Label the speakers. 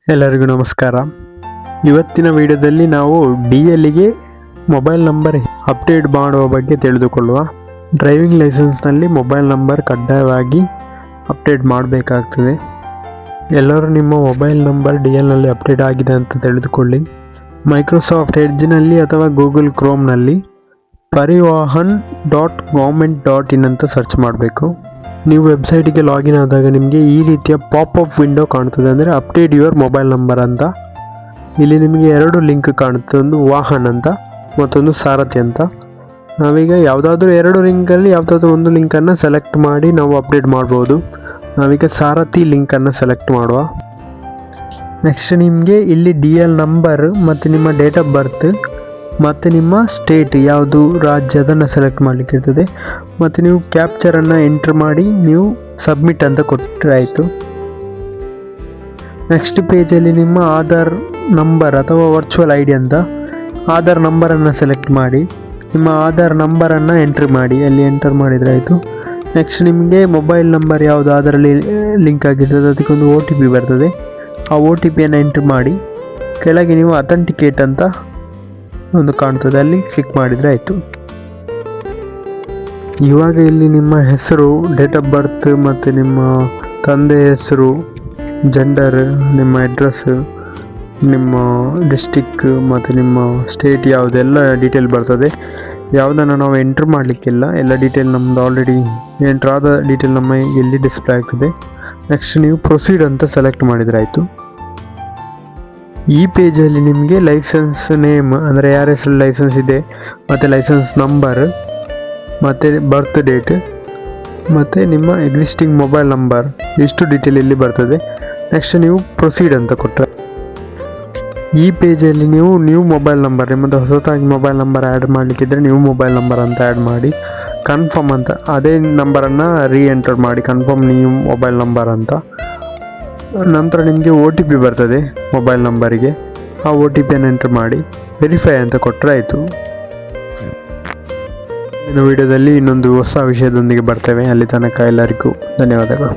Speaker 1: ಎಲ್ಲರಿಗೂ ನಮಸ್ಕಾರ. ಇವತ್ತಿನ ವಿಡಿಯೋದಲ್ಲಿ ನಾವು DLಗೆ ಮೊಬೈಲ್ ನಂಬರ್ ಅಪ್ಡೇಟ್ ಮಾಡುವ ಬಗ್ಗೆ ತಿಳಿದುಕೊಳ್ಳುವ. ಡ್ರೈವಿಂಗ್ ಲೈಸೆನ್ಸ್ನಲ್ಲಿ ಮೊಬೈಲ್ ನಂಬರ್ ಕಡ್ಡಾಯವಾಗಿ ಅಪ್ಡೇಟ್ ಮಾಡಬೇಕಾಗ್ತದೆ. ಎಲ್ಲರೂ ನಿಮ್ಮ ಮೊಬೈಲ್ ನಂಬರ್ DLನಲ್ಲಿ ಅಪ್ಡೇಟ್ ಆಗಿದೆ ಅಂತ ತಿಳಿದುಕೊಳ್ಳಿ. ಮೈಕ್ರೋಸಾಫ್ಟ್ ಎಡ್ಜ್ನಲ್ಲಿ ಅಥವಾ ಗೂಗಲ್ ಕ್ರೋಮ್ನಲ್ಲಿ parivahan.government.in ಅಂತ ಸರ್ಚ್ ಮಾಡಬೇಕು. ನೀವು ವೆಬ್ಸೈಟಿಗೆ ಲಾಗಿನ್ ಆದಾಗ ನಿಮಗೆ ಈ ರೀತಿಯ ಪಾಪಪ್ ವಿಂಡೋ ಕಾಣ್ತದೆ, ಅಂದರೆ ಅಪ್ಡೇಟ್ ಯುವರ್ ಮೊಬೈಲ್ ನಂಬರ್ ಅಂತ. ಇಲ್ಲಿ ನಿಮಗೆ ಎರಡು ಲಿಂಕ್ ಕಾಣುತ್ತೆ, ಒಂದು ವಾಹನ್ ಅಂತ ಮತ್ತೊಂದು ಸಾರಥಿ ಅಂತ. ನಾವೀಗ ಯಾವುದಾದ್ರೂ ಎರಡು ಲಿಂಕಲ್ಲಿ ಯಾವುದಾದ್ರೂ ಒಂದು ಲಿಂಕನ್ನು ಸೆಲೆಕ್ಟ್ ಮಾಡಿ ನಾವು ಅಪ್ಡೇಟ್ ಮಾಡ್ಬೋದು. ನಾವೀಗ ಸಾರಥಿ ಲಿಂಕನ್ನು ಸೆಲೆಕ್ಟ್ ಮಾಡುವ. ನೆಕ್ಸ್ಟ್ ನಿಮಗೆ ಇಲ್ಲಿ DL ನಂಬರ್ ಮತ್ತು ನಿಮ್ಮ ಡೇಟ್ ಆಫ್ ಬರ್ತ್ ಮತ್ತು ನಿಮ್ಮ ಸ್ಟೇಟ್ ಯಾವುದು ರಾಜ್ಯ ಅದನ್ನು ಸೆಲೆಕ್ಟ್ ಮಾಡಲಿಕ್ಕೆ ಇರ್ತದೆ. ಮತ್ತು ನೀವು ಕ್ಯಾಪ್ಚರನ್ನು ಎಂಟ್ರ್ ಮಾಡಿ ನೀವು ಸಬ್ಮಿಟ್ ಅಂತ ಕೊಟ್ಟರೆ ಆಯಿತು. ನೆಕ್ಸ್ಟ್ ಪೇಜಲ್ಲಿ ನಿಮ್ಮ ಆಧಾರ್ ನಂಬರ್ ಅಥವಾ ವರ್ಚುವಲ್ ID ಅಂತ ಆಧಾರ್ ನಂಬರನ್ನು ಸೆಲೆಕ್ಟ್ ಮಾಡಿ ನಿಮ್ಮ ಆಧಾರ್ ನಂಬರನ್ನು ಎಂಟ್ರಿ ಮಾಡಿ, ಅಲ್ಲಿ ಎಂಟರ್ ಮಾಡಿದರೆ ಆಯಿತು. ನೆಕ್ಸ್ಟ್ ನಿಮಗೆ ಮೊಬೈಲ್ ನಂಬರ್ ಯಾವುದು ಅದರಲ್ಲಿ ಲಿಂಕ್ ಆಗಿರ್ತದೆ ಅದಕ್ಕೊಂದು OTP ಬರ್ತದೆ. ಆ OTPಯನ್ನು ಎಂಟ್ರಿ ಮಾಡಿ ಕೆಳಗೆ ನೀವು ಅಥೆಂಟಿಕೇಟ್ ಅಂತ ಒಂದು ಕಾಣ್ತದೆ, ಅಲ್ಲಿ ಕ್ಲಿಕ್ ಮಾಡಿದರೆ ಆಯಿತು. ಇವಾಗ ಇಲ್ಲಿ ನಿಮ್ಮ ಹೆಸರು, ಡೇಟ್ ಆಫ್ ಬರ್ತ್ ಮತ್ತು ನಿಮ್ಮ ತಂದೆ ಹೆಸರು, ಜೆಂಡರ್, ನಿಮ್ಮ ಅಡ್ರೆಸ್, ನಿಮ್ಮ ಡಿಸ್ಟಿಕ್ ಮತ್ತು ನಿಮ್ಮ ಸ್ಟೇಟ್ ಯಾವುದೆಲ್ಲ ಡೀಟೇಲ್ ಬರ್ತದೆ. ಯಾವುದನ್ನು ನಾವು ಎಂಟ್ರ್ ಮಾಡಲಿಕ್ಕಿಲ್ಲ, ಎಲ್ಲ ಡೀಟೇಲ್ ನಮ್ಮದು ಆಲ್ರೆಡಿ ಎಂಟ್ರ್ ಆದ ಡೀಟೇಲ್ ನಮ್ಮ ಇಲ್ಲಿ ಡಿಸ್ಪ್ಲೇ ಆಗ್ತದೆ. ನೆಕ್ಸ್ಟ್ ನೀವು ಪ್ರೊಸೀಡ್ ಅಂತ ಸೆಲೆಕ್ಟ್ ಮಾಡಿದರೆ ಆಯಿತು. ಈ ಪೇಜಲ್ಲಿ ನಿಮಗೆ ಲೈಸೆನ್ಸ್ ನೇಮ್ ಅಂದರೆ ಯಾರ ಹೆಸರು ಲೈಸೆನ್ಸ್ ಇದೆ ಮತ್ತು ಲೈಸೆನ್ಸ್ ನಂಬರ್ ಮತ್ತು ಬರ್ತ್ ಡೇಟ್ ಮತ್ತು ನಿಮ್ಮ ಎಕ್ಸಿಸ್ಟಿಂಗ್ ಮೊಬೈಲ್ ನಂಬರ್ ಇಷ್ಟು ಡೀಟೇಲ್ ಇಲ್ಲಿ ಬರ್ತದೆ. ನೆಕ್ಸ್ಟ್ ನೀವು ಪ್ರೊಸೀಡ್ ಅಂತ ಕೊಟ್ಟರೆ ಈ ಪೇಜಲ್ಲಿ ನೀವು ನ್ಯೂ ಮೊಬೈಲ್ ನಂಬರ್, ನಿಮ್ಮದು ಹೊಸತಾಗಿ ಮೊಬೈಲ್ ನಂಬರ್ ಆ್ಯಡ್ ಮಾಡಲಿಕ್ಕಿದ್ರೆ ನ್ಯೂ ಮೊಬೈಲ್ ನಂಬರ್ ಅಂತ ಆ್ಯಡ್ ಮಾಡಿ, ಕನ್ಫರ್ಮ್ ಅಂತ ಅದೇ ನಂಬರನ್ನು ಎಂಟರ್ ಮಾಡಿ ಕನ್ಫರ್ಮ್ ನ್ಯೂ ಮೊಬೈಲ್ ನಂಬರ್ ಅಂತ. ನಂತರ ನಿಮಗೆ OTP ಬರ್ತದೆ ಮೊಬೈಲ್ ನಂಬರಿಗೆ, ಆ OTPಯನ್ನು ಎಂಟ್ರ್ ಮಾಡಿ ವೆರಿಫೈ ಅಂತ ಕೊಟ್ಟರೆ ಆಯಿತು. ಇನ್ನು ವಿಡಿಯೋದಲ್ಲಿ ಇನ್ನೊಂದು ಹೊಸ ವಿಷಯದೊಂದಿಗೆ ಬರ್ತೇವೆ. ಅಲ್ಲಿ ತನಕ ಎಲ್ಲರಿಗೂ ಧನ್ಯವಾದಗಳು.